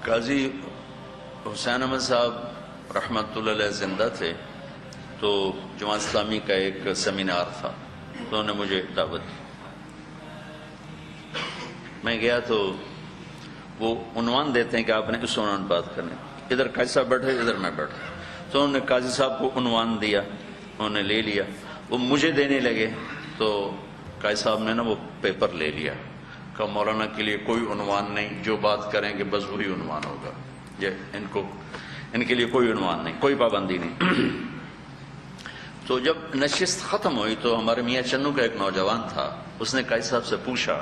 قاضی حسین احمد صاحب رحمۃ اللہ علیہ زندہ تھے تو جماعت اسلامی کا ایک سیمینار تھا تو انہوں نے مجھے دعوت دی. میں گیا تو وہ عنوان دیتے ہیں کہ آپ نے اس عنوان بات کرنی. ادھر قاضی صاحب بیٹھے, ادھر میں بیٹھا, تو انہوں نے قاضی صاحب کو عنوان دیا, انہوں نے لے لیا, وہ مجھے دینے لگے تو قاضی صاحب نے نا وہ پیپر لے لیا, کہا مولانا کے لیے کوئی عنوان نہیں, جو بات کریں گے بس وہی عنوان ہوگا, یہ ان کے لیے کوئی عنوان نہیں, کوئی پابندی نہیں. تو جب نشست ختم ہوئی تو ہمارے میاں چنو کا ایک نوجوان تھا, اس نے قاضی صاحب سے پوچھا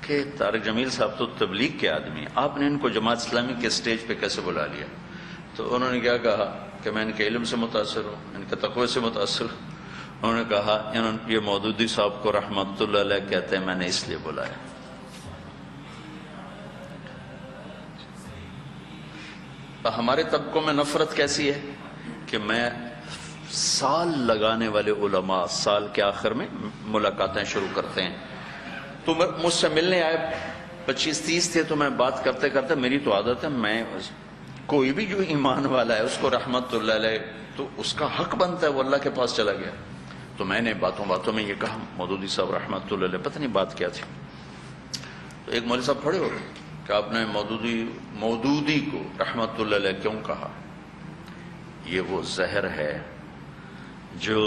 کہ طارق جمیل صاحب تو تبلیغ کے آدمی ہیں, آپ نے ان کو جماعت اسلامی کے سٹیج پہ کیسے بلا لیا؟ تو انہوں نے کیا کہا کہ میں ان کے علم سے متاثر ہوں, ان کے تقوی سے متاثر ہوں. انہوں نے کہا یہ مودودی صاحب کو رحمت اللہ علیہ کہتے ہیں, میں نے اس لیے بلایا. ہمارے طبقوں میں نفرت کیسی ہے کہ میں سال لگانے والے علماء سال کے آخر میں ملاقاتیں شروع کرتے ہیں, تو مجھ سے ملنے آئے 25-30 تھے, تو میں بات کرتے کرتے میری تو عادت ہے, میں کوئی بھی جو ایمان والا ہے اس کو رحمت اللہ علیہ, تو اس کا حق بنتا ہے وہ اللہ کے پاس چلا گیا. تو میں نے باتوں میں یہ کہا مودودی صاحب رحمت اللہ علیہ, پتہ نہیں بات کیا تھی. تو ایک مولوی صاحب کھڑے ہو گئے کہ آپ نے مودودی کو رحمت اللہ علیہ کیوں کہا؟ یہ وہ زہر ہے جو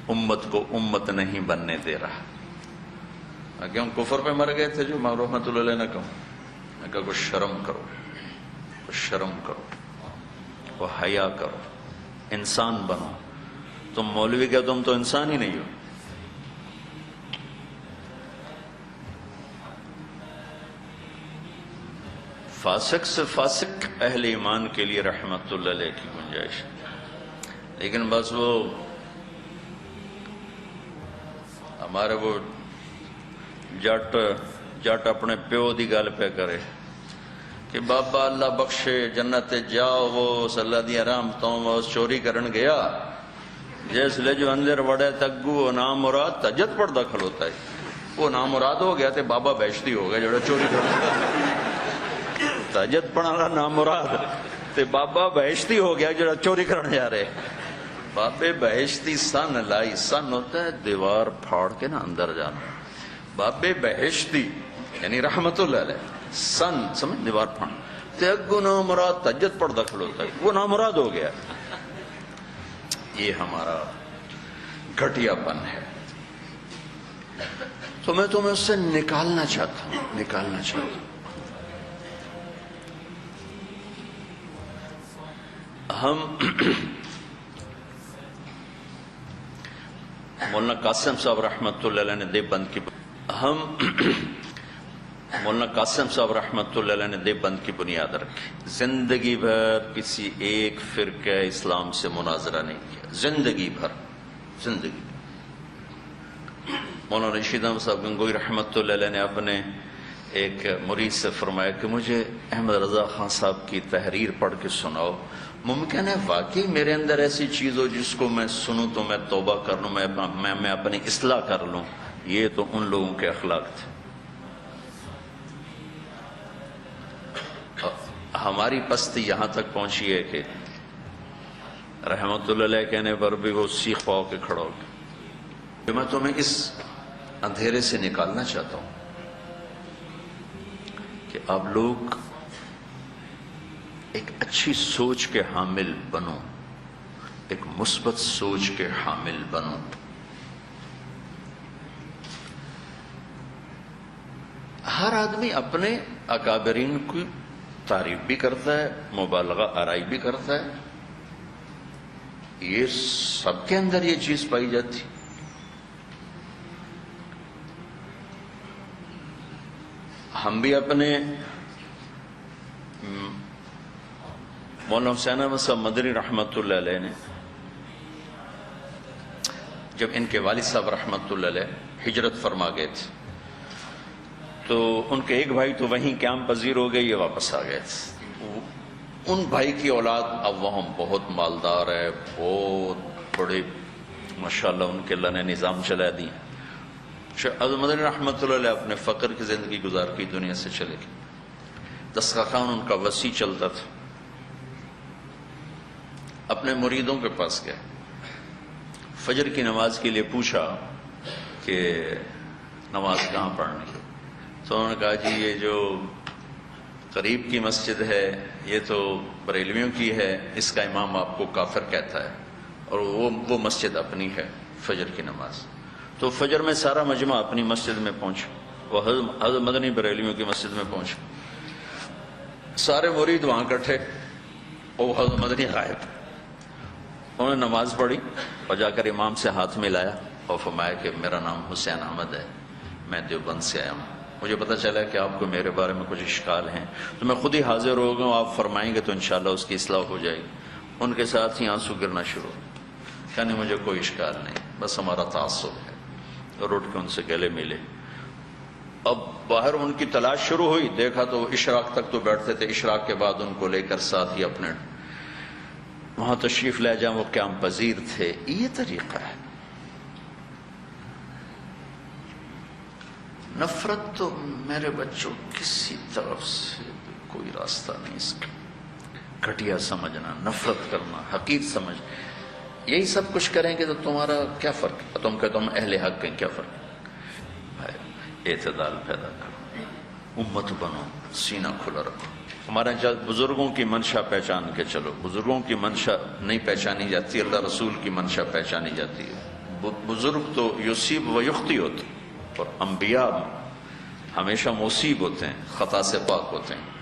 امت کو امت نہیں بننے دے رہا. کہ ہم کفر پہ مر گئے تھے جو رحمت اللہ علیہ نے کہا, میں کہا کچھ شرم کرو, کچھ شرم کرو, وہ حیا کرو, انسان بنو. تم مولوی کیا, تم تو انسان ہی نہیں ہو. فاسق سے فاسق اہل ایمان کے لیے رحمت اللہ علیہ کی گنجائش, لیکن بس وہ ہمارے وہ جٹ اپنے پیو دی گل پہ کرے کہ بابا اللہ بخشے جنت جاؤ, وہ صلی دی آرام تو وہ چوری کرن گیا, جس لے جو اندر وڑے تگو نام مراد تجد پڑھتا کھلوتا ہے, وہ نام مراد ہو گیا تے بابا بیشتی ہو گیا جڑا چوری کرن. تجد پڑھنا نام مراد تے بابا بہشتی ہو گیا جڑا چوری کرنے جا رہے. بابے بہشتی سن لائی, سن ہوتا ہے دیوار پھاڑ کے نا اندر جانا, بابے بہشتی یعنی رحمت اللہ علیہ, سن سمجھ دیوار پھاڑ, تے اگو نام مراد تجد پڑھ دکھل ہوتا ہے, وہ نام مراد ہو گیا. یہ ہمارا گھٹیا پن ہے. تو میں تمہیں اس سے نکالنا چاہتا ہوں. ہم مولانا قاسم صاحب رحمت اللہ علیہ نے دیوبند کی بنیاد رکھی. زندگی بھر کسی ایک فرقہ اسلام سے مناظرہ نہیں کیا, زندگی بھر. مولانا رشید احمد صاحب گنگوئی رحمت اللہ علیہ نے اپنے ایک مرید سے فرمایا کہ مجھے احمد رضا خان صاحب کی تحریر پڑھ کے سناؤ, ممکن ہے واقعی میرے اندر ایسی چیز ہو جس کو میں سنوں تو میں توبہ کر لوں, میں اپنی اصلاح کر لوں. یہ تو ان لوگوں کے اخلاق تھے. ہماری پستی یہاں تک پہنچی ہے کہ رحمت اللہ علیہ کہنے پر بھی وہ سیخ پاؤ کے کھڑا ہو گیا. میں تمہیں اس اندھیرے سے نکالنا چاہتا ہوں کہ آپ لوگ ایک اچھی سوچ کے حامل بنو, ایک مثبت سوچ کے حامل بنو. ہر آدمی اپنے اکابرین کی تعریف بھی کرتا ہے, مبالغہ آرائی بھی کرتا ہے, یہ سب کے اندر یہ چیز پائی جاتی. ہم بھی اپنے مولانا حسین احمد صاحب مدنی رحمت اللہ علیہ نے جب ان کے والد صاحب رحمت اللہ علیہ ہجرت فرما گئے تھے تو ان کے ایک بھائی تو وہیں قیام پذیر ہو گئے, یہ واپس آ گئے تھے. ان بھائی کی اولاد اب وہاں بہت مالدار ہے, بہت بڑے ماشاءاللہ ان کے اللہ نے نظام چلا دی. مدنی رحمت اللہ علیہ اپنے فقر کی زندگی گزار کی دنیا سے چلے گئے. دسترخوان ان کا وسیع چلتا تھا. اپنے مریدوں کے پاس گئے, فجر کی نماز کے لیے پوچھا کہ نماز کہاں پڑھنی, تو انہوں نے کہا جی یہ جو قریب کی مسجد ہے یہ تو بریلویوں کی ہے, اس کا امام آپ کو کافر کہتا ہے, اور وہ مسجد اپنی ہے فجر کی نماز. تو فجر میں سارا مجمع اپنی مسجد میں پہنچا, وہ حضرت مدنی بریلویوں کی مسجد میں پہنچا. سارے مرید وہاں اکٹھے, اور حضرت مدنی غائب. انہوں نے نماز پڑھی اور جا کر امام سے ہاتھ ملایا اور فرمایا کہ میرا نام حسین احمد ہے, میں دیوبند سے آیا ہوں, مجھے پتہ چلا کہ آپ کو میرے بارے میں کچھ اشکال ہیں, تو میں خود ہی حاضر ہو گیا ہوں, آپ فرمائیں گے تو انشاءاللہ اس کی اصلاح ہو جائے گی. ان کے ساتھ ہی آنسو گرنا شروع, یعنی مجھے کوئی اشکال نہیں, بس ہمارا تعصب ہے. اور اٹھ کے ان سے گلے ملے. اب باہر ان کی تلاش شروع ہوئی, دیکھا تو اشراق تک تو بیٹھتے تھے, اشراق کے بعد ان کو لے کر ساتھ ہی اپنے وہاں تشریف لے جائیں, وہ قیام پذیر تھے. یہ طریقہ ہے. نفرت تو میرے بچوں کسی طرف سے کوئی راستہ نہیں اس کا. گھٹیا سمجھنا, نفرت کرنا, حقیر سمجھ, یہی سب کچھ کریں گے تو تمہارا کیا فرق ہے؟ تم کہتے ہم اہل حق ہیں, کیا فرق ہے؟ اعتدال پیدا کرو, امت بنو, سینہ کھلا رکھو. ہمارے یہاں بزرگوں کی منشا پہچان کے چلو. بزرگوں کی منشا نہیں پہچانی جاتی, اللہ رسول کی منشا پہچانی جاتی ہے. بزرگ تو یصیب و یخطی ہوتے, اور انبیاء ہمیشہ مصیب ہوتے ہیں, خطا سے پاک ہوتے ہیں.